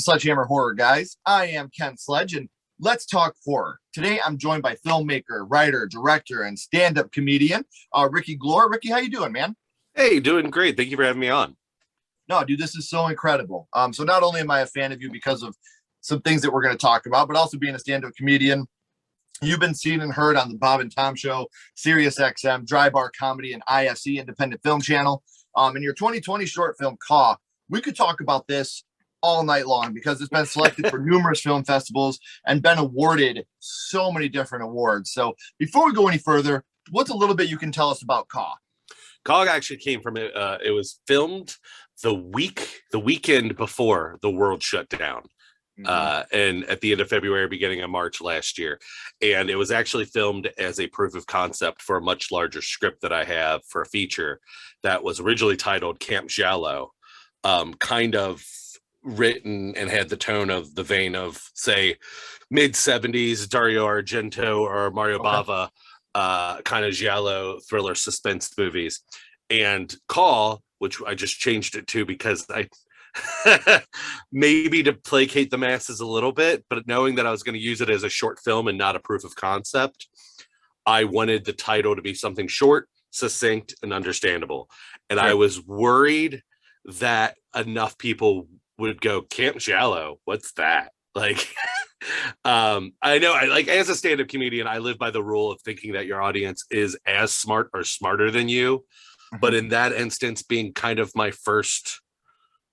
to SledgeHammer Horror, guys. I am Ken Sledge, and let's talk horror. Today, I'm joined by filmmaker, writer, director, and stand-up comedian, Ricky Glore. Ricky, how you doing, man? Hey, doing great. Thank you for having me on. No, dude, this is so incredible. So not only am I a fan of you because of some things that we're going to talk about, but also being a stand-up comedian. You've been seen and heard on the Bob and Tom Show, Sirius XM, Dry Bar Comedy, and IFC Independent Film Channel. In your 2020 short film, Caw, we could talk about this all night long because it's been selected for numerous film festivals and been awarded so many different awards. So before we go any further, what's a little bit you can tell us about Caw? Caw actually came from it. It was filmed the weekend before the world shut down. And at the end of February, beginning of March last year. And it was actually filmed as a proof of concept for a much larger script that I have for a feature that was originally titled Camp Giallo, kind of written and had the tone of the vein of, say, mid-70s Dario Argento or Mario Bava kind of giallo thriller suspense movies. And Caw, which I just changed it to because I maybe to placate the masses a little bit, but knowing that I was going to use it as a short film and not a proof of concept, I wanted the title to be something short, succinct, and understandable. And I was worried that enough people would go, Camp Giallo, what's that? Like, I know, as a stand-up comedian, I live by the rule of thinking that your audience is as smart or smarter than you. But in that instance, being kind of my first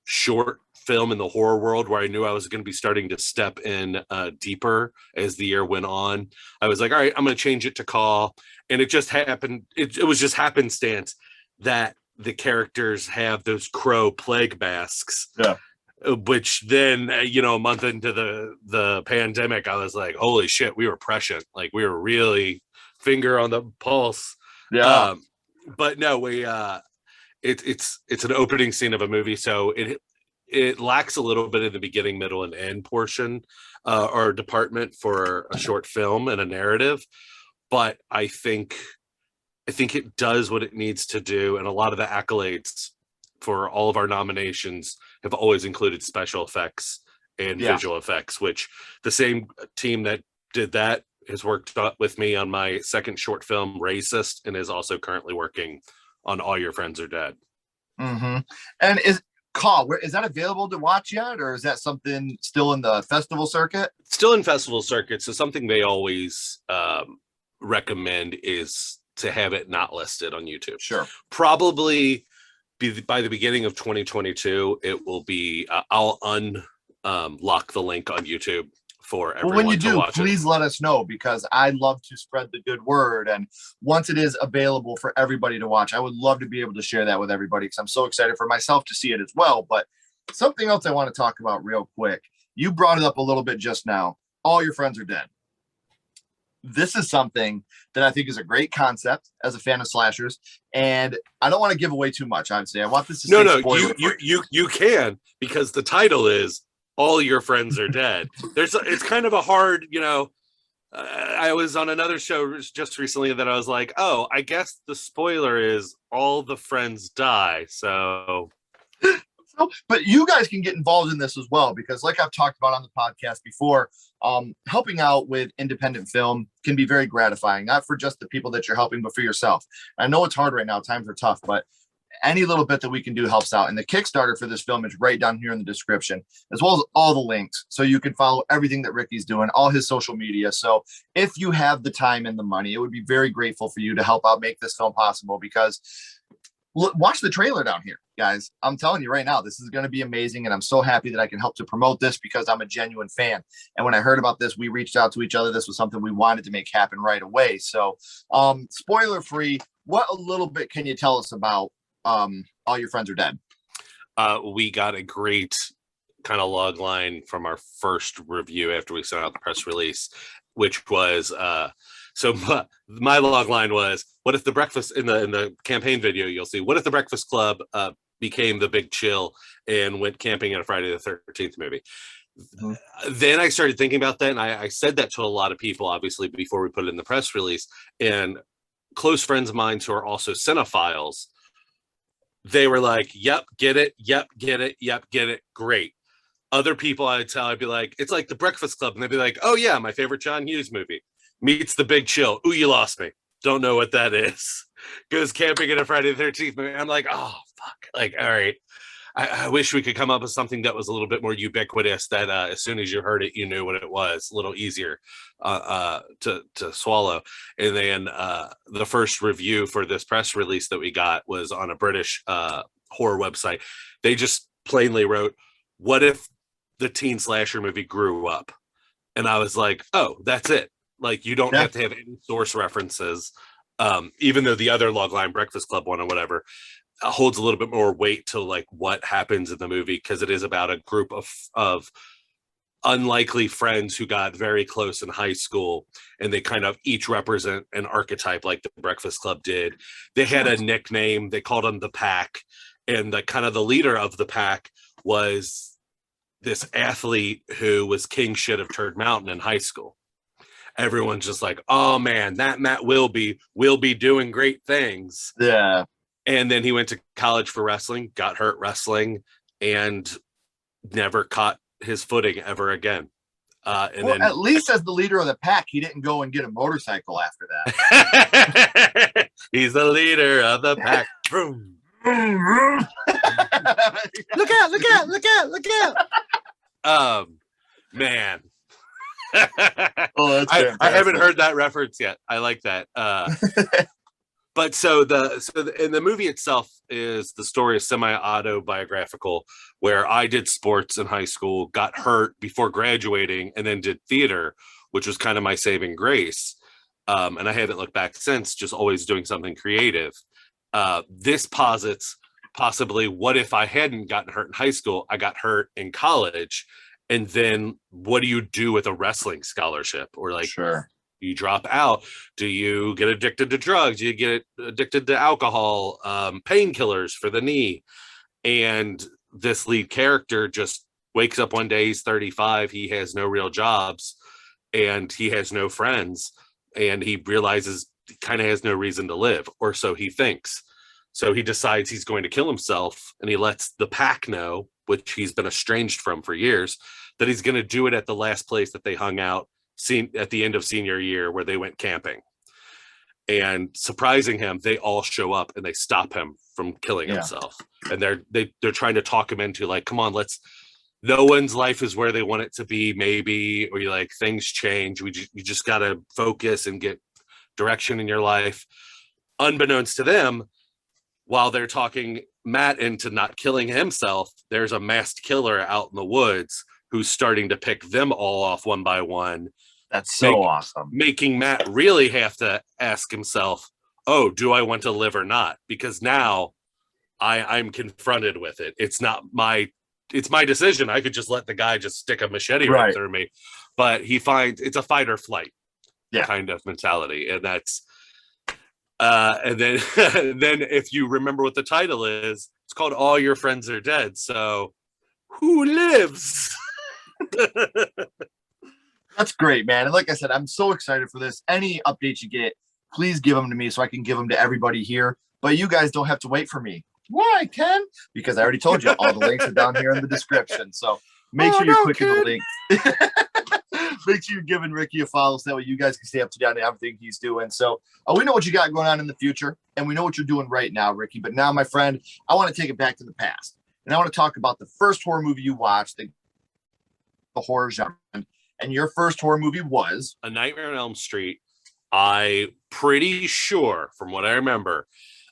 short film in the horror world where I knew I was going to be starting to step in deeper as the year went on, I was like, all right, I'm going to change it to Caw. And it just happened. It was just happenstance that the characters have those crow plague masks. Yeah. Which then, a month into the pandemic, I was like, holy shit, we were prescient. Like, we were really finger on the pulse. Yeah. But no, it's an opening scene of a movie, so it lacks a little bit in the beginning, middle, and end portion or department for a short film and a narrative. But I think it does what it needs to do, and a lot of the accolades for all of our nominations have always included special effects and visual effects, which the same team that did that has worked with me on my second short film, Racist, and is also currently working on All Your Friends Are Dead. And is Caw, is that available to watch yet, or is that something still in the festival circuit? Still in festival circuit. So something they always recommend is to have it not listed on YouTube. Sure. Probably by the beginning of 2022, it will be. I'll unlock the link on YouTube for everyone. Well, when you do, please let us know, because I love to spread the good word. And once it is available for everybody to watch, I would love to be able to share that with everybody, because I'm so excited for myself to see it as well. But something else I want to talk about real quick. You brought it up a little bit just now. All Your Friends Are Dead. This is something that I think is a great concept as a fan of slashers, and I don't want to give away too much. Obviously, I want this to you can, because the title is All Your Friends Are Dead. It's kind of a hard, I was on another show just recently that I was like, oh, I guess the spoiler is all the friends die. So, but you guys can get involved in this as well, because like I've talked about on the podcast before, helping out with independent film can be very gratifying, not for just the people that you're helping, but for yourself. I know it's hard right now. Times are tough, but any little bit that we can do helps out. And the Kickstarter for this film is right down here in the description, as well as all the links. So you can follow everything that Ricky's doing, all his social media. So if you have the time and the money, it would be very grateful for you to help out make this film possible, because watch the trailer down here, guys. I'm telling you right now, this is going to be amazing. And I'm so happy that I can help to promote this, because I'm a genuine fan. And when I heard about this, we reached out to each other. This was something we wanted to make happen right away. So spoiler free, what a little bit can you tell us about All Your Friends Are Dead? We got a great kind of log line from our first review after we sent out the press release, which was so my log line was, what if the breakfast in the campaign video, you'll see, what if the Breakfast Club became the Big Chill and went camping in a Friday the 13th movie? Then I started thinking about that, and I said that to a lot of people, obviously, before we put it in the press release. And close friends of mine who are also cinephiles, they were like, yep, get it, yep, get it, yep, get it, great. Other people I'd tell, I'd be like, it's like The Breakfast Club. And they'd be like, oh, yeah, my favorite John Hughes movie. Meets The Big Chill. Ooh, you lost me. Don't know what that is. Goes camping in a Friday the 13th movie. I'm like, oh, fuck. Like, all right. I wish we could come up with something that was a little bit more ubiquitous, that as soon as you heard it, you knew what it was, a little easier to swallow. And then the first review for this press release that we got was on a British horror website. They just plainly wrote, what if the teen slasher movie grew up? And I was like, oh, that's it. Like, you don't have to have any source references, even though the other logline Breakfast Club one or whatever holds a little bit more weight to like what happens in the movie, because it is about a group of unlikely friends who got very close in high school, and they kind of each represent an archetype like the Breakfast Club did. They had a nickname, they called them the Pack, and the kind of the leader of the Pack was this athlete who was king shit of Turd Mountain in high school. Everyone's just like, oh man, that Matt will be doing great things. Yeah. And then he went to college for wrestling, got hurt wrestling, and never caught his footing ever again. And well, then at least as the leader of the Pack, he didn't go and get a motorcycle after that. He's the leader of the Pack. Look out, look out, look out, look out. Man. Oh, I haven't heard that reference yet. I like that. But so the movie itself is the story is semi-autobiographical, where I did sports in high school, got hurt before graduating, and then did theater, which was kind of my saving grace. And I haven't looked back since, just always doing something creative. This posits possibly, what if I hadn't gotten hurt in high school, I got hurt in college, and then what do you do with a wrestling scholarship? Or like, sure, you drop out. Do you get addicted to drugs? Do you get addicted to alcohol, painkillers for the knee? And this lead character just wakes up one day, he's 35, he has no real jobs, and he has no friends, and he realizes he kind of has no reason to live, or so he thinks. So he decides he's going to kill himself, and he lets the Pack know, which he's been estranged from for years, that he's going to do it at the last place that they hung out at the end of senior year, where they went camping. And surprising him, they all show up and they stop him from killing himself. And they're trying to talk him into like, come on, no one's life is where they want it to be, maybe, or you like, things change. You just got to focus and get direction in your life. Unbeknownst to them, while they're talking Matt into not killing himself, there's a masked killer out in the woods who's starting to pick them all off one by one. That's so awesome. Making Matt really have to ask himself, oh, do I want to live or not? Because now I'm confronted with it. It's my decision. I could just let the guy just stick a machete right through me. But he finds it's a fight or flight kind of mentality. And that's and then then if you remember what the title is, it's called All Your Friends Are Dead. So who lives? That's great, man. And like I said, I'm so excited for this. Any updates you get, please give them to me so I can give them to everybody here. But you guys don't have to wait for me. Why, Ken? Because I already told you all the links are down here in the description. So make sure you're clicking the links. Make sure you're giving Ricky a follow so that way you guys can stay up to date on everything he's doing. So we know what you got going on in the future, and we know what you're doing right now, Ricky. But now, my friend, I want to take it back to the past. And I want to talk about the first horror movie you watched, the horror genre. And your first horror movie was A Nightmare on Elm Street. I pretty sure, from what I remember,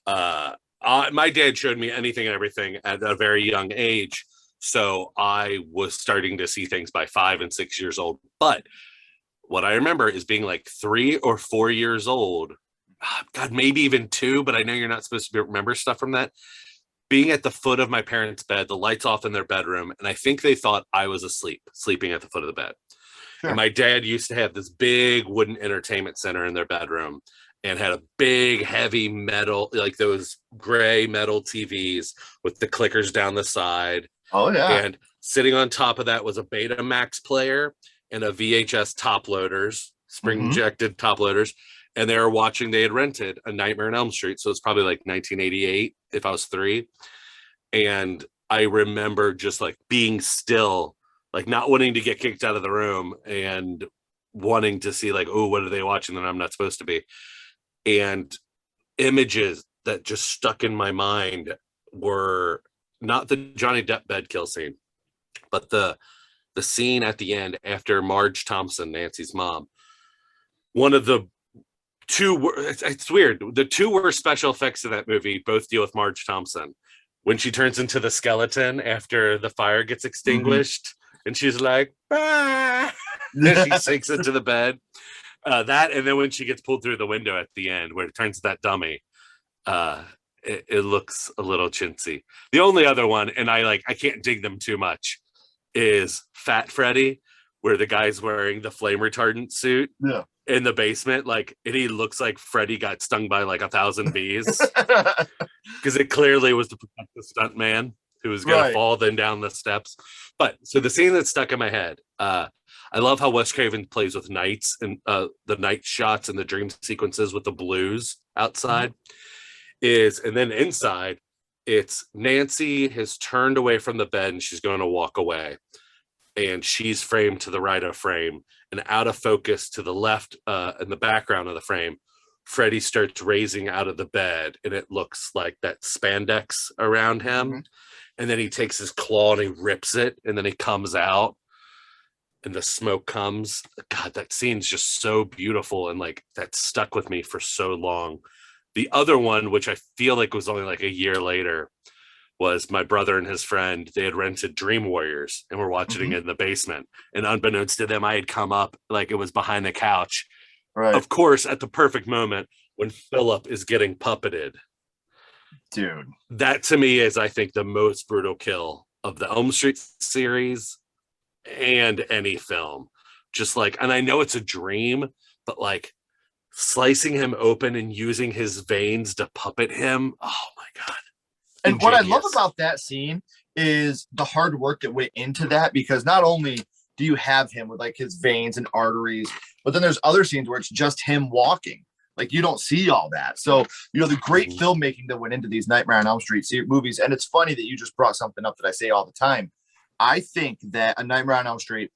my dad showed me anything and everything at a very young age. So I was starting to see things by 5 and 6 years old. But what I remember is being like 3 or 4 years old. God, maybe even 2, but I know you're not supposed to remember stuff from that. Being at the foot of my parents' bed, the lights off in their bedroom, and I think they thought I was asleep, sleeping at the foot of the bed. Sure. And my dad used to have this big wooden entertainment center in their bedroom and had a big, heavy metal, like those gray metal TVs with the clickers down the side. Oh, yeah. And sitting on top of that was a Betamax player and a VHS top loaders, spring-injected top loaders. And they had rented A Nightmare on Elm Street. So it's probably like 1988 if I was 3. And I remember just like being still like not wanting to get kicked out of the room and wanting to see like, oh, what are they watching that I'm not supposed to be? And images that just stuck in my mind were not the Johnny Depp bed kill scene, but the scene at the end after Marge Thompson, Nancy's mom. One of the two, it's weird. The two worst special effects in that movie both deal with Marge Thompson. When she turns into the skeleton after the fire gets extinguished, and she's like, ah, and she sinks into the bed. That, and then when she gets pulled through the window at the end, where it turns that dummy, it looks a little chintzy. The only other one, and I can't dig them too much, is Fat Freddy, where the guy's wearing the flame retardant suit in the basement, like, and he looks like Freddy got stung by like 1,000 bees, because it clearly was to protect the stunt man who was going to fall then down the steps. But so the scene that stuck in my head, I love how Wes Craven plays with nights and the night shots and the dream sequences with the blues outside. And then inside, it's Nancy has turned away from the bed and she's going to walk away, and she's framed to the right of frame, and out of focus to the left in the background of the frame, Freddy starts raising out of the bed, and it looks like that spandex around him. And then he takes his claw and he rips it, and then he comes out and the smoke comes. God, that scene's just so beautiful, and like that stuck with me for so long. The other one, which I feel like was only like a year later, was my brother and his friend. They had rented Dream Warriors and were watching it in the basement. And unbeknownst to them, I had come up, like it was behind the couch. Of course, at the perfect moment when Philip is getting puppeted. Dude. That to me is, I think, the most brutal kill of the Elm Street series and any film. Just like, and I know it's a dream, but like slicing him open and using his veins to puppet him. Oh my God. And what I love about that scene is the hard work that went into that, because not only do you have him with like his veins and arteries, but then there's other scenes where it's just him walking. Like you don't see all that. So, you know, the great filmmaking that went into these Nightmare on Elm Street movies. And it's funny that you just brought something up that I say all the time. I think that A Nightmare on Elm Street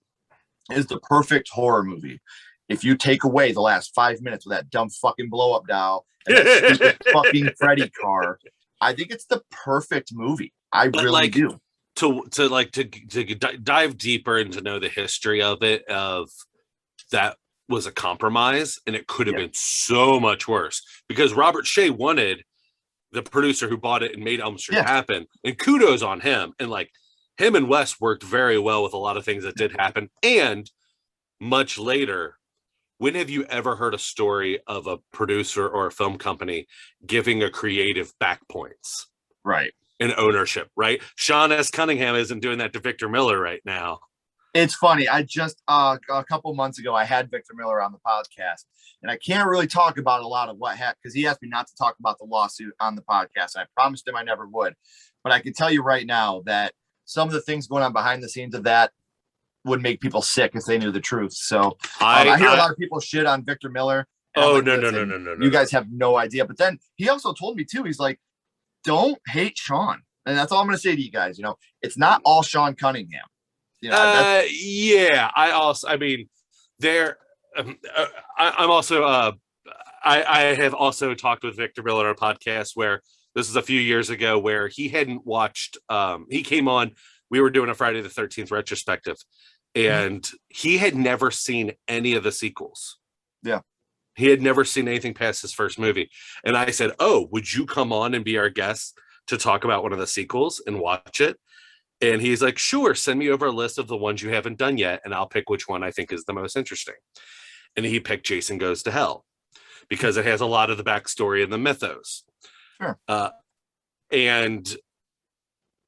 is the perfect horror movie. If you take away the last 5 minutes with that dumb fucking blow up doll and that stupid fucking Freddy car, I think it's the perfect movie. I really do. To dive deeper and to know the history of it, of that was a compromise, and it could have been so much worse, because Robert Shea wanted, the producer who bought it and made Elm Street happen, and kudos on him. And like him and Wes worked very well with a lot of things that did happen. And much later, when have you ever heard a story of a producer or a film company giving a creative back points? Right. And ownership, right? Sean S. Cunningham isn't doing that to Victor Miller right now. It's funny. I just, a couple months ago, I had Victor Miller on the podcast, and I can't really talk about a lot of what happened because he asked me not to talk about the lawsuit on the podcast. I promised him I never would, but I can tell you right now that some of the things going on behind the scenes of that would make people sick if they knew the truth. So I hear a lot of people shit on Victor Miller. Oh, like, no. You guys have no idea. But then he also told me too, he's like, don't hate Sean. And that's all I'm going to say to you guys. You know, it's not all Sean Cunningham. You know, I mean, there, I have also talked with Victor Miller on a podcast where this is a few years ago, where he hadn't watched, he came on, we were doing a Friday the 13th retrospective, and he had never seen any of the sequels. Yeah. He had never seen anything past his first movie. And I said, oh, would you come on and be our guest to talk about one of the sequels and watch it? And he's like, sure, send me over a list of the ones you haven't done yet, and I'll pick which one I think is the most interesting. And he picked Jason Goes to Hell because it has a lot of the backstory and the mythos. Sure. And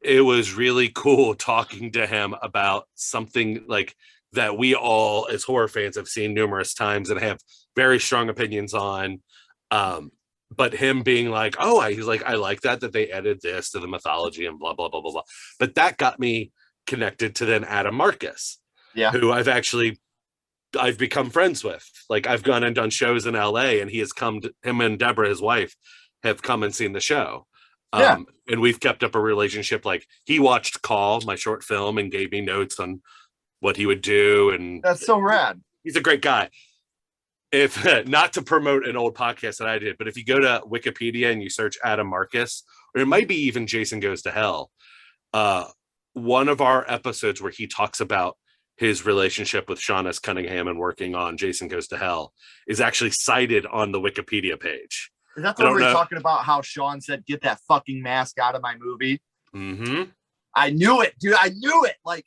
it was really cool talking to him about something like that we all as horror fans have seen numerous times and have very strong opinions on. But him being like, oh, he's like, I like that they added this to the mythology and blah, blah, blah, blah, blah. But that got me connected to then Adam Marcus, who I've become friends with. Like I've gone and done shows in LA, and he has come to, him and Deborah, his wife, have come and seen the show. And we've kept up a relationship. Like he watched Call, my short film, and gave me notes on what he would do, and That's so rad. he's a great guy. If not to promote an old podcast that I did, but if you go to Wikipedia and you search Adam Marcus, or it might be even Jason Goes to Hell, one of our episodes where he talks about his relationship with Sean S. Cunningham and working on Jason Goes to Hell is actually cited on the Wikipedia page. Is that the one where you're talking about how Sean said, "Get that fucking mask out of my movie"? Mm-hmm. I knew it, dude. I knew it. Like,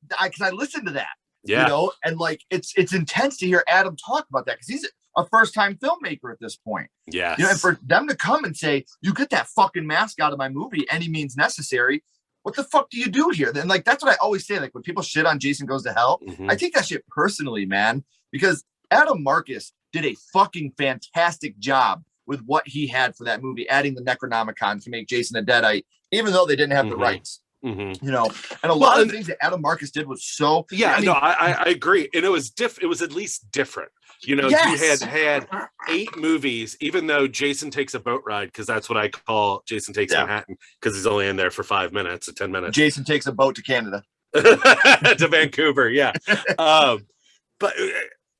because I listened to that. Yeah. You know, and like it's intense to hear Adam talk about that because he's a first-time filmmaker at this point. Yeah. You know, and for them to come and say, "You get that fucking mask out of my movie, any means necessary." What the fuck do you do here? Then, like, that's what I always say. Like, when people shit on Jason Goes to Hell, I take that shit personally, man, because Adam Marcus did a fucking fantastic job with what he had for that movie, adding the Necronomicon to make Jason a Deadite, even though they didn't have the rights. You know, and a lot of things that Adam Marcus did was so. I agree, and it was it was at least different. You know, Yes. you had 8 movies, even though Jason Takes a Boat Ride, because that's what I call Jason Takes Manhattan, because he's only in there for 5 minutes or 10 minutes. Jason Takes a Boat to Canada. To Vancouver, yeah. But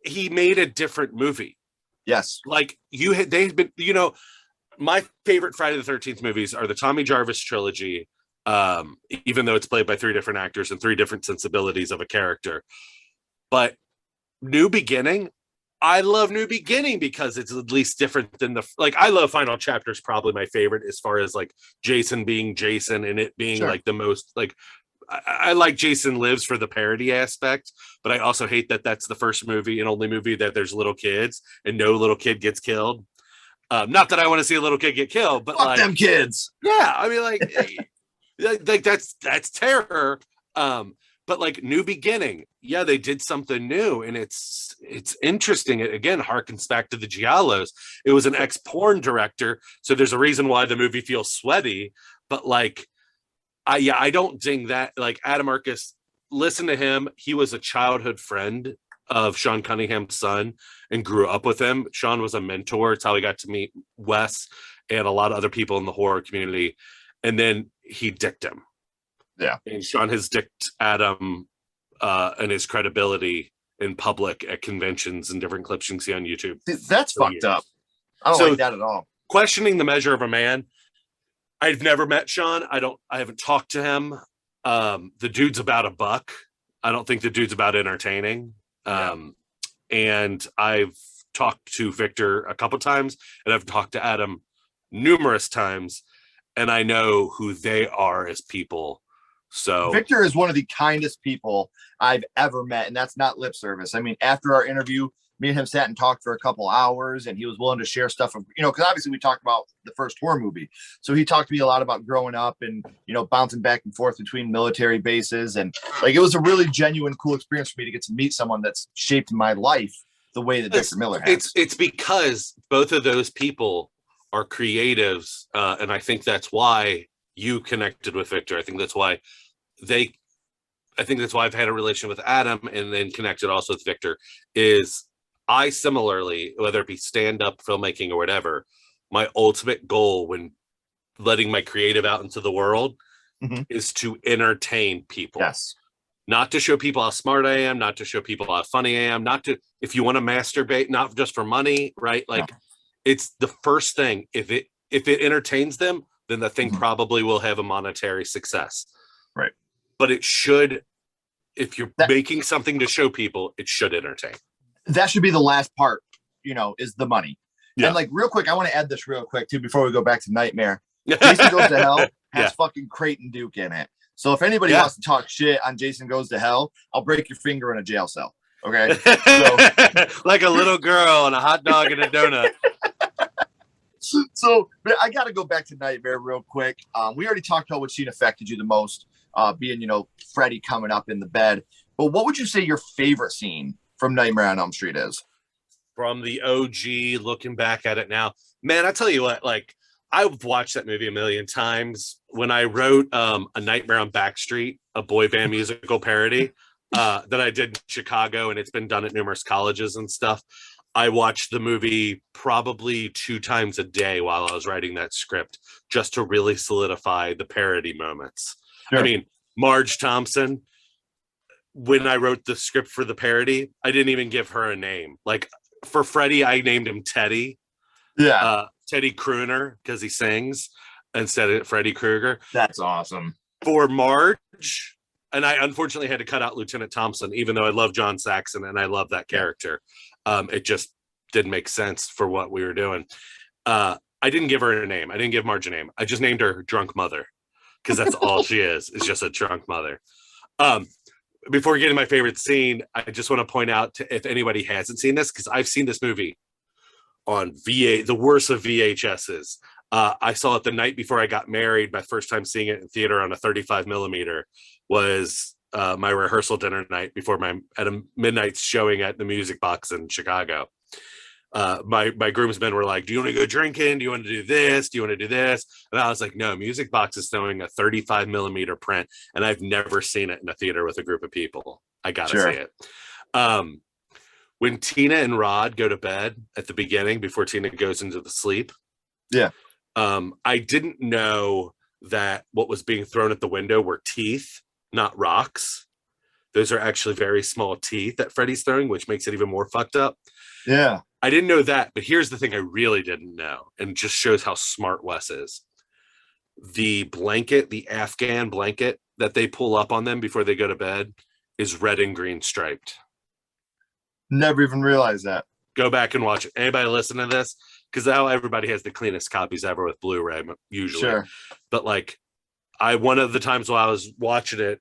he made a different movie. Yes. Like they've been, you know, my favorite Friday the 13th movies are the Tommy Jarvis trilogy, even though it's played by 3 different actors and 3 different sensibilities of a character. But New Beginning, I love New Beginning because it's at least different than I love Final Chapters, probably my favorite as far as like Jason being Jason and it being like the most like I like Jason Lives for the parody aspect, but I also hate that that's the first movie and only movie that there's little kids and no little kid gets killed. Not that I want to see a little kid get killed, but fuck them kids. Yeah, I mean, like that's terror. But like New Beginning, yeah, they did something new, and it's interesting. It again harkens back to the Giallos. It was an ex-porn director, so there's a reason why the movie feels sweaty. But like, I don't ding that. Like Adam Marcus, listen to him. He was a childhood friend of Sean Cunningham's son and grew up with him. Sean was a mentor. It's how he got to meet Wes and a lot of other people in the horror community. And then he dicked him. Yeah. And Sean has dicked Adam and his credibility in public at conventions and different clips you can see on YouTube. That's fucked up. I don't like that at all. Questioning the measure of a man. I've never met Sean. I haven't talked to him. The dude's about a buck. I don't think the dude's about entertaining. And I've talked to Victor a couple times, and I've talked to Adam numerous times, and I know who they are as people. So Victor is one of the kindest people I've ever met, and that's not lip service. I mean, after our interview, me and him sat and talked for a couple hours, and he was willing to share stuff, you know, because obviously we talked about the first horror movie. So he talked to me a lot about growing up and, you know, bouncing back and forth between military bases. And like, it was a really genuine, cool experience for me to get to meet someone that's shaped my life the way that Victor Miller has. It's because both of those people are creatives. And I think that's why you connected with Victor. I think that's why I've had a relationship with Adam and then connected also with Victor. Is I similarly, whether it be stand-up filmmaking or whatever, my ultimate goal when letting my creative out into the world is to entertain people. Yes. Not to show people how smart I am, not to show people how funny I am, not to, if you want to masturbate, not just for money, right? Like it's the first thing. If it entertains them, then the thing probably will have a monetary success. Right. But it should, if you're making something to show people, it should entertain. That should be the last part, you know, is the money. Yeah. And like real quick, I want to add this real quick too before we go back to Nightmare. Jason Goes to Hell has fucking Creighton Duke in it. So if anybody wants to talk shit on Jason Goes to Hell, I'll break your finger in a jail cell. Okay. So, like a little girl and a hot dog and a donut. So but I got to go back to Nightmare real quick. We already talked about what scene affected you the most, being, you know, Freddy coming up in the bed. But what would you say your favorite scene from Nightmare on Elm Street is? From the OG, looking back at it now, man, I tell you what, like I've watched that movie a million times. When I wrote A Nightmare on Backstreet, a boy band musical parody that I did in Chicago, and it's been done at numerous colleges and stuff, I watched the movie probably 2 times a day while I was writing that script, just to really solidify the parody moments. Sure. I mean, Marge Thompson, when I wrote the script for the parody, I didn't even give her a name. Like for Freddie, I named him Teddy. Yeah. Teddy Crooner, because he sings, instead of Freddy Krueger. That's awesome. For Marge, and I unfortunately had to cut out Lieutenant Thompson, even though I love John Saxon and I love that character. It just didn't make sense for what we were doing. I didn't give her a name. I didn't give Marge a name. I just named her Drunk Mother, because that's all she is just a drunk mother. Before getting to my favorite scene, I just want to point out if anybody hasn't seen this, because I've seen this movie on the worst of VHSs. I saw it the night before I got married. My first time seeing it in theater on a 35 millimeter was my rehearsal dinner night before at a midnight showing at the Music Box in Chicago. My groomsmen were like, do you want to go drinking? Do you want to do this? Do you want to do this? And I was like, no, Music Box is showing a 35 millimeter print, and I've never seen it in a theater with a group of people. I gotta see it. When Tina and Rod go to bed at the beginning, before Tina goes into the sleep. Yeah. I didn't know that what was being thrown at the window were teeth, not rocks. Those are actually very small teeth that Freddy's throwing, which makes it even more fucked up. Yeah. I didn't know that, but here's the thing I really didn't know, and just shows how smart Wes is. The blanket, the Afghan blanket that they pull up on them before they go to bed is red and green striped. Never even realized that. Go back and watch it. Anybody listen to this? Because now everybody has the cleanest copies ever with Blu-ray, usually. Sure. But like, one of the times while I was watching it,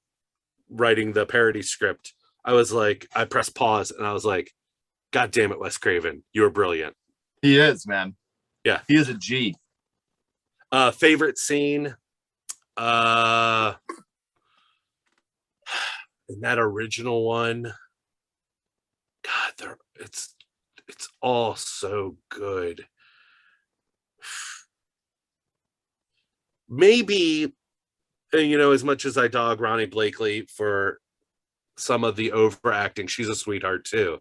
writing the parody script, I was like, I pressed pause and I was like, God damn it, Wes Craven, you were brilliant. He is, man. Yeah. He is a G. Favorite scene? In that original one. God, it's all so good. Maybe, as much as I dog Ronnie Blakely for some of the overacting, she's a sweetheart too.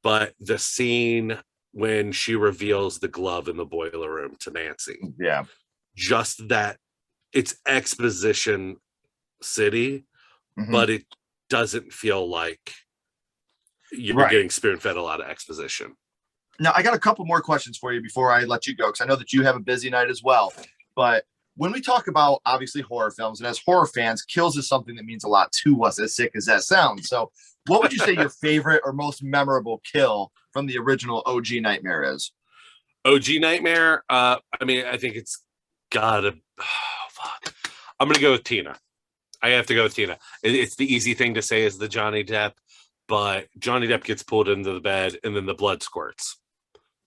But the scene when she reveals the glove in the boiler room to Nancy. Yeah. Just that, it's exposition city, but it doesn't feel like you're getting spoon-fed a lot of exposition. Now, I got a couple more questions for you before I let you go, because I know that you have a busy night as well. But when we talk about, obviously, horror films, and as horror fans, kills is something that means a lot to us, as sick as that sounds. So what would you say your favorite or most memorable kill from the original OG Nightmare is? OG Nightmare? I think it's gotta... Oh, fuck. I'm going to go with Tina. I have to go with Tina. It's the easy thing to say is the Johnny Depp, but Johnny Depp gets pulled into the bed and then the blood squirts.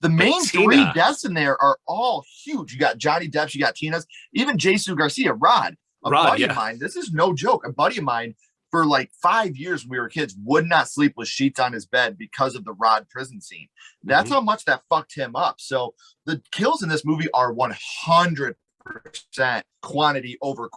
The main three deaths in there are all huge. You got Johnny Depp's, you got Tina's, even Jesus Garcia, Rod, buddy of mine. This is no joke. A buddy of mine for like 5 years when we were kids would not sleep with sheets on his bed because of the Rod prison scene. That's how much that fucked him up. So the kills in this movie are 100% quality over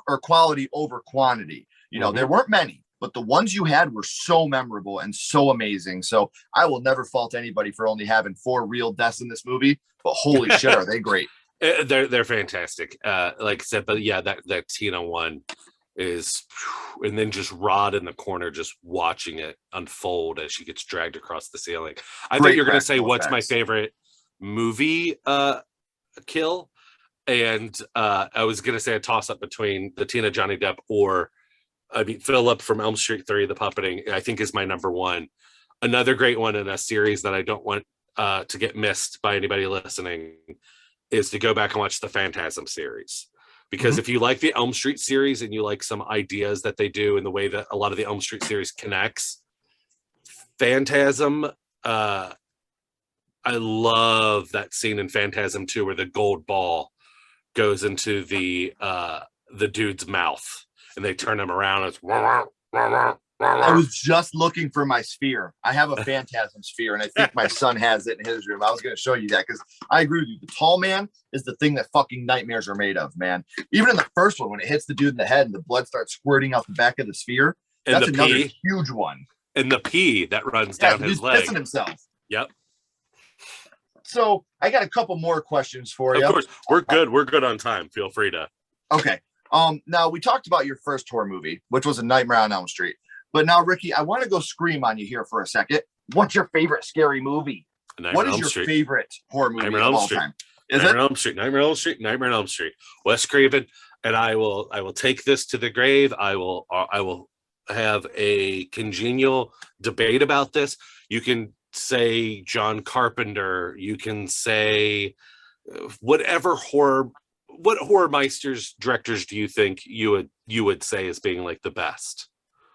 quantity. There weren't many, but the ones you had were so memorable and so amazing. So I will never fault anybody for only having 4 real deaths in this movie, but holy shit, are they great. They're fantastic. Like I said, but yeah, that Tina one is, and then just Rod in the corner, just watching it unfold as she gets dragged across the ceiling. I thought you were going to say, what's my favorite movie kill? And I was going to say a toss up between the Tina Johnny Depp Philip from Elm Street 3, the puppeting, I think is my number one. Another great one in a series that I don't want to get missed by anybody listening is to go back and watch the Phantasm series. Because if you like the Elm Street series and you like some ideas that they do in the way that a lot of the Elm Street series connects, Phantasm, I love that scene in Phantasm 2 where the gold ball goes into the dude's mouth and they turn him around. It's I was just looking for my sphere. I have a Phantasm sphere, and I think my son has it in his room. I was going to show you that because I agree with you. The tall man is the thing that fucking nightmares are made of, man. Even in the first one, when it hits the dude in the head and the blood starts squirting out the back of the sphere, and that's another huge one. And the pee that runs down his leg. Pissing himself. Yep. So I got a couple more questions for you. Of course, we're good. We're good on time. Feel free to. Okay. Now we talked about your first horror movie, which was A Nightmare on Elm Street. But now, Ricky, I want to go scream on you here for a second. What's your favorite scary movie? What is your favorite horror movie of all time? Nightmare on Elm Street, Nightmare on Elm Street, Nightmare on Elm Street. Wes Craven, and I will take this to the grave. I will have a congenial debate about this. You can say John Carpenter. You can say whatever horror. What horror meisters directors do you think you would say as being like the best?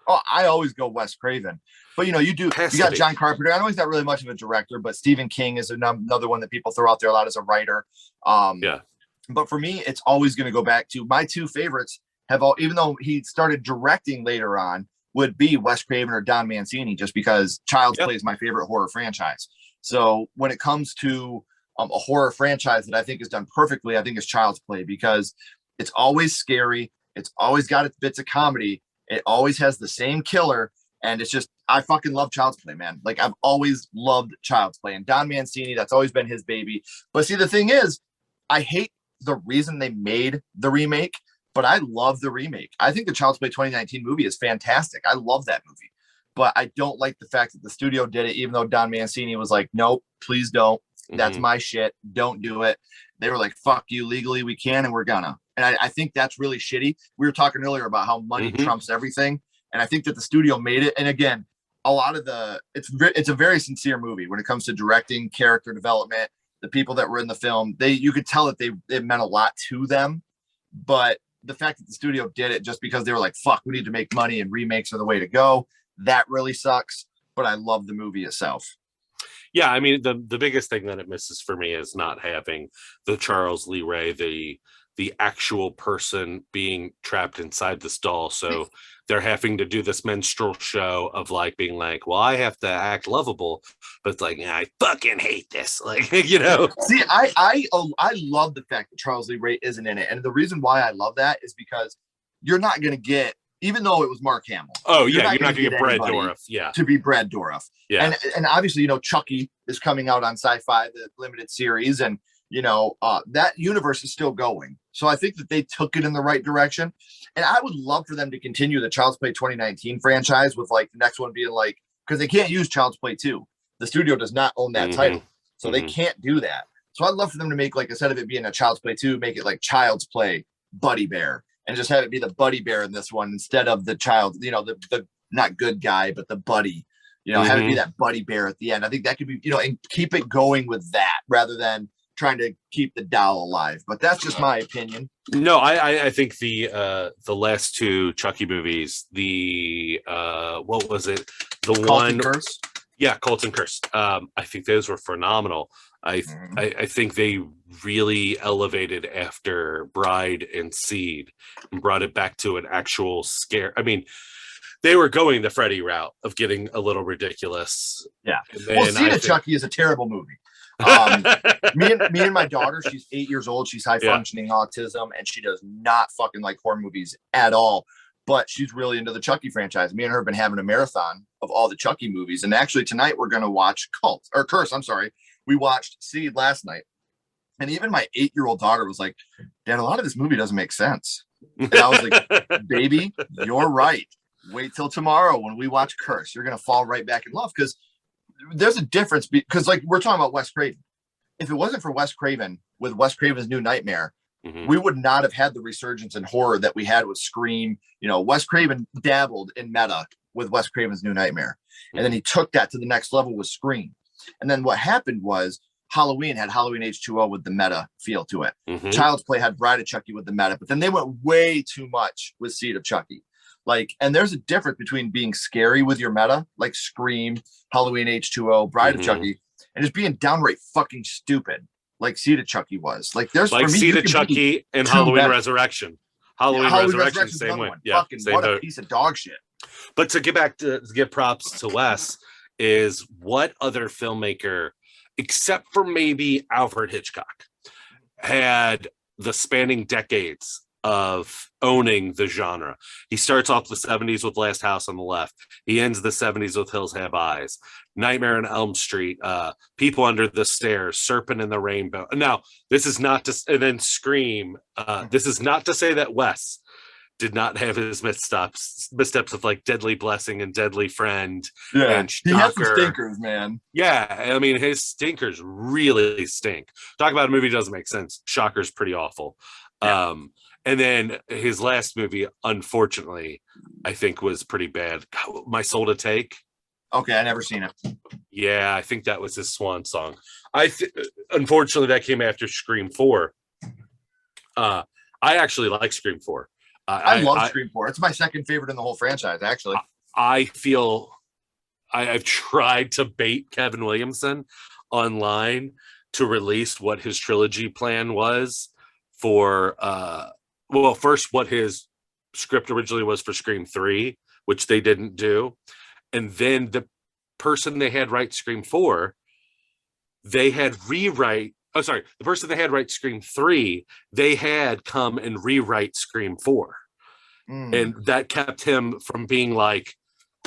Oh, I always go Wes Craven. But you got John Carpenter. I know he's not really much of a director, but Stephen King is another one that people throw out there a lot as a writer. Yeah. But for me, it's always going to go back to my two favorites even though he started directing later on, would be Wes Craven or Don Mancini, just because Child's Play is my favorite horror franchise. So when it comes to a horror franchise that I think is done perfectly, I think it's Child's Play, because it's always scary. It's always got its bits of comedy. It always has the same killer. And it's just, I fucking love Child's Play, man. Like, I've always loved Child's Play. And Don Mancini, that's always been his baby. But see, the thing is, I hate the reason they made the remake, but I love the remake. I think the Child's Play 2019 movie is fantastic. I love that movie. But I don't like the fact that the studio did it, even though Don Mancini was like, nope, please don't. That's my shit. Don't do it. They were like, fuck you, legally we can, and we're gonna. And I think that's really shitty. We were talking earlier about how money trumps everything. And I think that the studio made it. And again, a lot of it's a very sincere movie when it comes to directing, character development. The people that were in the film, you could tell that it meant a lot to them. But the fact that the studio did it just because they were like, fuck, we need to make money and remakes are the way to go, that really sucks. But I love the movie itself. Yeah, I mean, the biggest thing that it misses for me is not having the Charles Lee Ray, the actual person being trapped inside this doll. So they're having to do this minstrel show of like being like, well, I have to act lovable, but it's like, I fucking hate this. Like, you know. See, I love the fact that Charles Lee Ray isn't in it. And the reason why I love that is because you're not going to get, even though it was Mark Hamill. Oh, yeah, you're not going to get Brad Dourif. Yeah. To be Brad Dourif. Yeah. And obviously, Chucky is coming out on Sci-Fi, the limited series. And, that universe is still going. So I think that they took it in the right direction. And I would love for them to continue the Child's Play 2019 franchise with like the next one being like, because they can't use Child's Play 2. The studio does not own that title. So they can't do that. So I'd love for them to make, like, instead of it being a Child's Play 2, make it like Child's Play Buddy Bear, and just have it be the Buddy Bear in this one instead of the child, the not good guy, but the buddy, have it be that Buddy Bear at the end. I think that could be, and keep it going with that rather than trying to keep the doll alive. But that's just my opinion. No, I think the last two Chucky movies, what was it? The Cult one, and Curse? Yeah, Cult and Curse. I think those were phenomenal. I think they really elevated after Bride and Seed and brought it back to an actual scare. I mean, they were going the Freddy route of getting a little ridiculous. Yeah. Well, Seed of Chucky is a terrible movie. Me and my daughter, she's 8 years old. She's high functioning autism, and she does not fucking like horror movies at all. But she's really into the Chucky franchise. Me and her have been having a marathon of all the Chucky movies. And actually tonight we're going to watch Curse. I'm sorry. We watched Seed last night. And even my 8-year-old daughter was like, Dad, a lot of this movie doesn't make sense. And I was like, baby, you're right. Wait till tomorrow when we watch Curse. You're going to fall right back in love, because there's a difference. Because like we're talking about Wes Craven. If it wasn't for Wes Craven with Wes Craven's New Nightmare, we would not have had the resurgence in horror that we had with Scream. Wes Craven dabbled in meta with Wes Craven's New Nightmare. And then he took that to the next level with Scream. And then what happened was Halloween had Halloween H2O with the meta feel to it. Child's Play had Bride of Chucky with the meta, but then they went way too much with Seed of Chucky. And there's a difference between being scary with your meta, like Scream, Halloween H2O, Bride of Chucky, and just being downright fucking stupid, like Seed of Chucky was. There's like Seed of Chucky and Halloween Resurrection. Halloween Resurrection, same way. Yeah, what a piece of dog shit. But to give props to Wes, is what other filmmaker, except for maybe Alfred Hitchcock, had the spanning decades of owning the genre. He starts off the 70s with Last House on the Left. He ends the 70s with Hills Have Eyes, Nightmare on Elm Street, People Under the Stairs, Serpent in the Rainbow. Now, this is not to, and then Scream. This is not to say that Wes did not have his missteps of like Deadly Blessing and Deadly Friend Yeah, and he had some Shocker. stinkers, man. Yeah, I mean his stinkers really stink. Talk about a movie doesn't make sense. Shocker's pretty awful. Yeah. And then his last movie, unfortunately, I think was pretty bad. My Soul to Take. Okay, I never seen it. Yeah, I think that was his swan song. Unfortunately that came after Scream 4. I actually like Scream 4. I love Scream 4. It's my second favorite in the whole franchise, actually. I feel I've tried to bait Kevin Williamson online to release what his trilogy plan was for well, first what his script originally was for Scream 3, which they didn't do. And then the person they had write Scream 4, they had rewrite. Oh, sorry. The person they had write Scream 3, they had come and rewrite Scream 4. And that kept him from being like,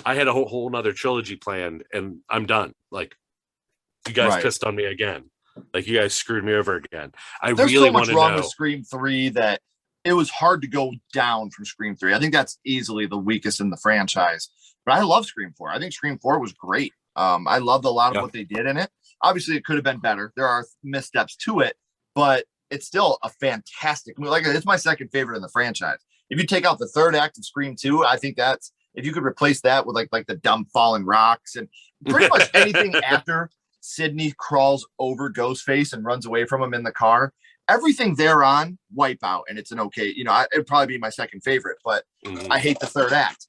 I had a whole nother trilogy planned and I'm done. Like, you guys pissed on me again. Like, you guys screwed me over again. There's really so much wrong with Scream 3 that it was hard to go down from Scream 3. I think that's easily the weakest in the franchise. But I love Scream 4. I think Scream 4 was great. I loved a lot of what they did in it. Obviously, it could have been better. There are missteps to it, but it's still a fantastic movie. Like, it's my second favorite in the franchise. If you take out the third act of Scream 2, I think that's, if you could replace that with like the dumb falling rocks and pretty much anything after Sidney crawls over Ghostface and runs away from him in the car, everything thereon, Wipeout, and it's an okay, it'd probably be my second favorite, but I hate the third act.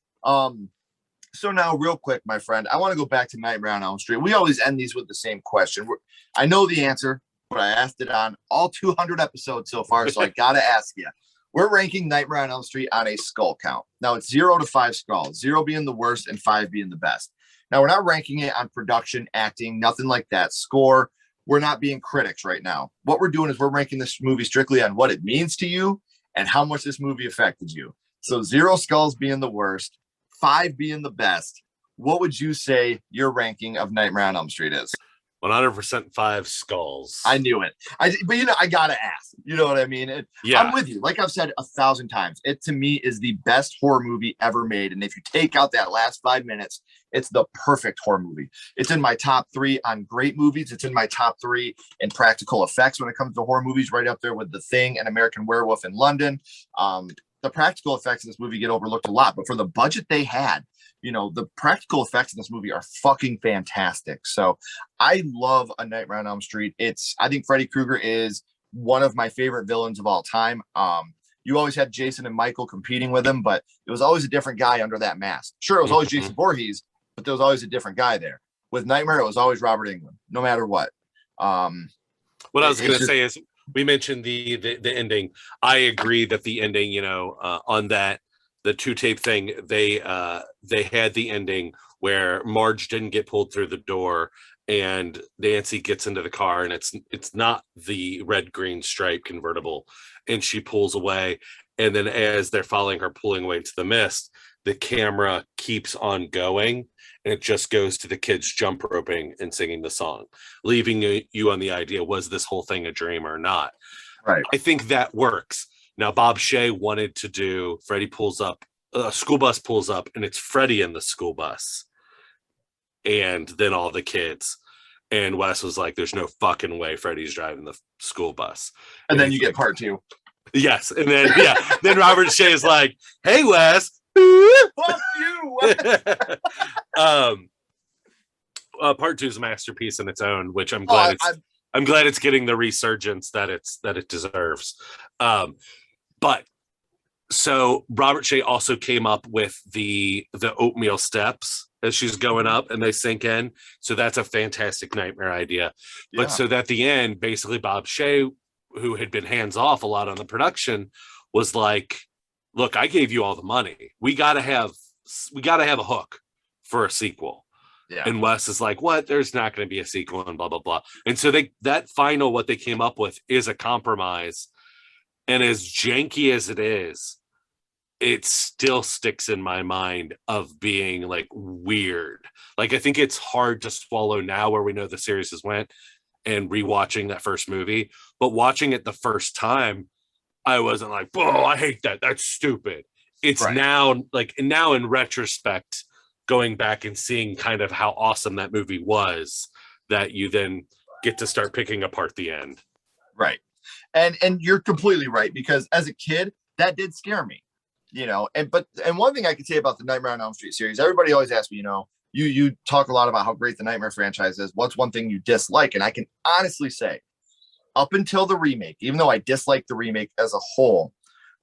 So now, real quick, my friend, I want to go back to Nightmare on Elm Street. We always end these with the same question. I know the answer, but I asked it on all 200 episodes so far, so I got to ask you. We're ranking Nightmare on Elm Street on a skull count. Now, it's 0 to 5 skulls, 0 being the worst and 5 being the best. Now, we're not ranking it on production, acting, nothing like that. Score, we're not being critics right now. What we're doing is we're ranking this movie strictly on what it means to you and how much this movie affected you. So 0 skulls being the worst, 5 being the best. What would you say your ranking of Nightmare on Elm Street is? 100% 5 skulls. I knew it. But I gotta ask. You know what I mean? Yeah. I'm with you. Like I've said 1,000 times, it to me is the best horror movie ever made. And if you take out that last 5 minutes, it's the perfect horror movie. It's in my top 3 on great movies. It's in my top 3 in practical effects when it comes to horror movies, right up there with The Thing and American Werewolf in London. The practical effects in this movie get overlooked a lot, but for the budget they had, the practical effects in this movie are fucking fantastic. So I love A Nightmare on Elm Street. I think Freddy Krueger is one of my favorite villains of all time. You always had Jason and Michael competing with him, but it was always a different guy under that mask. Sure, it was always Jason Voorhees, but there was always a different guy there. With Nightmare, it was always Robert Englund, no matter what. What I was going to say is, we mentioned the ending. I agree that the ending, on that, the 2-tape thing, they had the ending where Marge didn't get pulled through the door and Nancy gets into the car and it's not the red-green stripe convertible and she pulls away. And then as they're following her pulling away into the mist, the camera keeps on going and it just goes to the kids jump roping and singing the song, leaving you on the idea, was this whole thing a dream or not? Right. I think that works. Now, Bob Shea wanted to do Freddie pulls up, a school bus pulls up, and it's Freddie in the school bus. And then all the kids. And Wes was like, there's no fucking way Freddie's driving the school bus. And then you get part 2. Yes. And then, then Robert Shea is like, hey, Wes. Fuck you. Part 2 is a masterpiece in its own, which I'm glad I'm glad it's getting the resurgence that it deserves. But so Robert Shea also came up with the oatmeal steps as she's going up and they sink in. So that's a fantastic Nightmare idea. Yeah. But so that at the end, basically Bob Shea, who had been hands off a lot on the production, was like, look, I gave you all the money. We gotta have a hook for a sequel. Yeah. And Wes is like, what? There's not going to be a sequel and blah, blah, blah. And so what they came up with is a compromise. And as janky as it is, it still sticks in my mind of being like weird. Like, I think it's hard to swallow now where we know the series has went and rewatching that first movie. But watching it the first time, I wasn't like, oh, I hate that. That's stupid. it's Right. now in retrospect, going back and seeing kind of how awesome that movie was, that you then get to start picking apart the end. Right. And you're completely right, because as a kid, that did scare me, and one thing I could say about the Nightmare on Elm Street series, everybody always asks me, you talk a lot about how great the Nightmare franchise is. What's one thing you dislike? And I can honestly say, up until the remake, even though I dislike the remake as a whole,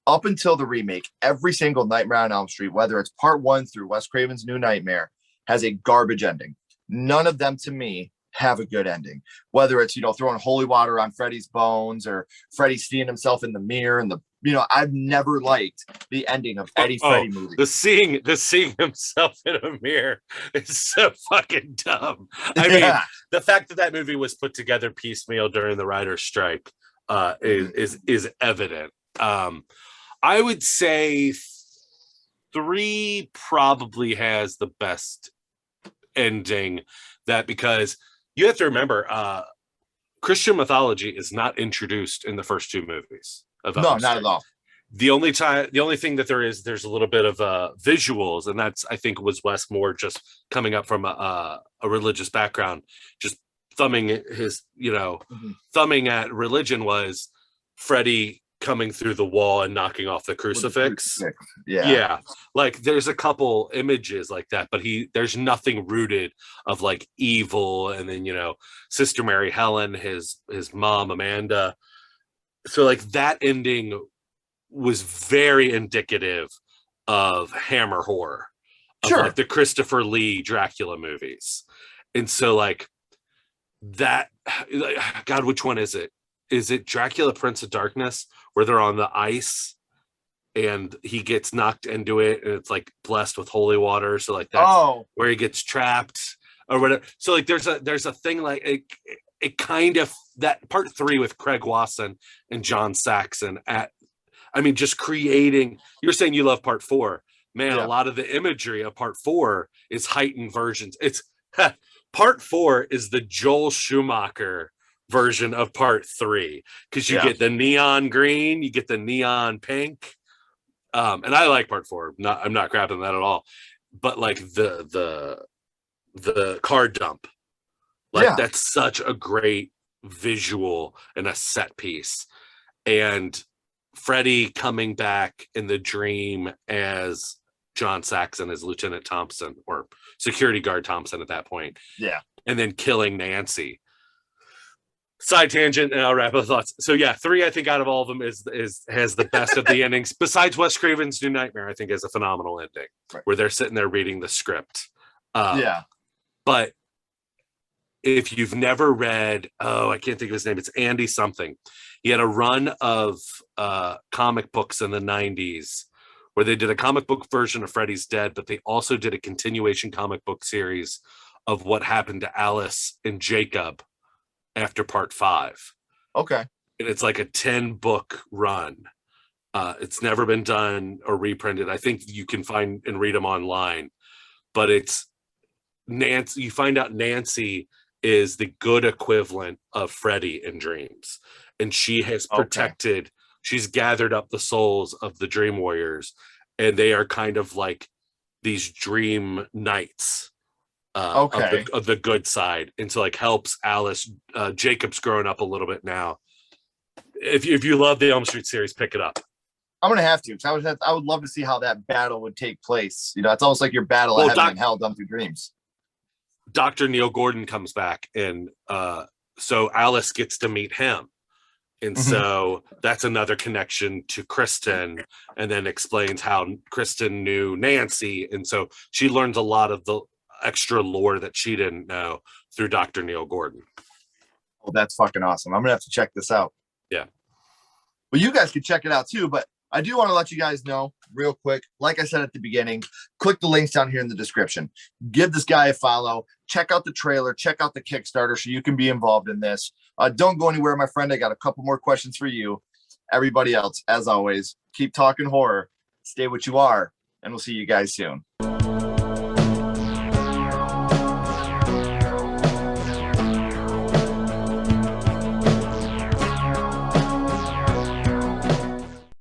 up until the remake, every single Nightmare on Elm Street, whether it's part 1 through Wes Craven's New Nightmare, has a garbage ending. None of them, to me, have a good ending. Whether it's, throwing holy water on Freddy's bones, or Freddy seeing himself in the mirror, and I've never liked the ending of any Freddy movie. The seeing himself in a mirror is so fucking dumb. I mean, the fact that movie was put together piecemeal during the writer's strike is evident. I would say 3 probably has the best ending, because you have to remember, Christian mythology is not introduced in the first 2 movies of Elm Street. Not at all. The only thing that there's a little bit of visuals, and that's, I think, was Wes Moore just coming up from a religious background, just thumbing at religion, was Freddy coming through the wall and knocking off the crucifix. Yeah. Like, there's a couple images like that, but there's nothing rooted of like evil. And then, Sister Mary Helen, his mom, Amanda. So like that ending was very indicative of Hammer horror, of like the Christopher Lee Dracula movies. And so like that, God, which one is it? Is it Dracula Prince of Darkness, where they're on the ice and he gets knocked into it and it's like blessed with holy water? So like that's where he gets trapped or whatever. So like there's a thing like it kind of, that part 3 with Craig Wasson and John Saxon just creating. You're saying you love part 4, man. A lot of the imagery of part 4 is heightened versions. It's part 4 is the Joel Schumacher version of part 3, because you get the neon green, you get the neon pink, and I like part 4. I'm not crapping that at all, but like the car dump, that's such a great visual and a set piece. And Freddy coming back in the dream as John Saxon, as Lieutenant Thompson, or security guard Thompson at that point, and then killing Nancy. Side tangent, and I'll wrap up thoughts. So 3, I think, out of all of them has the best of the endings. Besides Wes Craven's New Nightmare, I think is a phenomenal ending, where they're sitting there reading the script. But if you've never read, I can't think of his name. It's Andy something. He had a run of comic books in the 90s where they did a comic book version of Freddy's Dead, but they also did a continuation comic book series of what happened to Alice and Jacob after part 5. Okay. And it's like a 10-book run. It's never been done or reprinted. I think you can find and read them online, but it's Nancy. You find out Nancy is the good equivalent of Freddy in dreams. And she has protected, she's gathered up the souls of the Dream Warriors, and they are kind of like these dream knights of the good side. And so like helps Alice. Jacob's growing up a little bit now. If you love the Elm Street series, pick it up. I'm gonna have to, because I would love to see how that battle would take place. It's almost like your battle of heaven and hell done through dreams. Dr. Neil Gordon comes back, and so Alice gets to meet him. And so that's another connection to Kristen, and then explains how Kristen knew Nancy. And so she learns a lot of the extra lore that she didn't know through Dr. Neil Gordon. Well, that's fucking awesome. I'm gonna have to check this out. Yeah. Well, you guys can check it out too, but I do want to let you guys know real quick, like I said at the beginning, click the links down here in the description. Give this guy a follow. Check out the trailer. Check out the Kickstarter so you can be involved in this. Don't go anywhere, my friend. I got a couple more questions for you. Everybody else, as always, keep talking horror. Stay what you are, and we'll see you guys soon.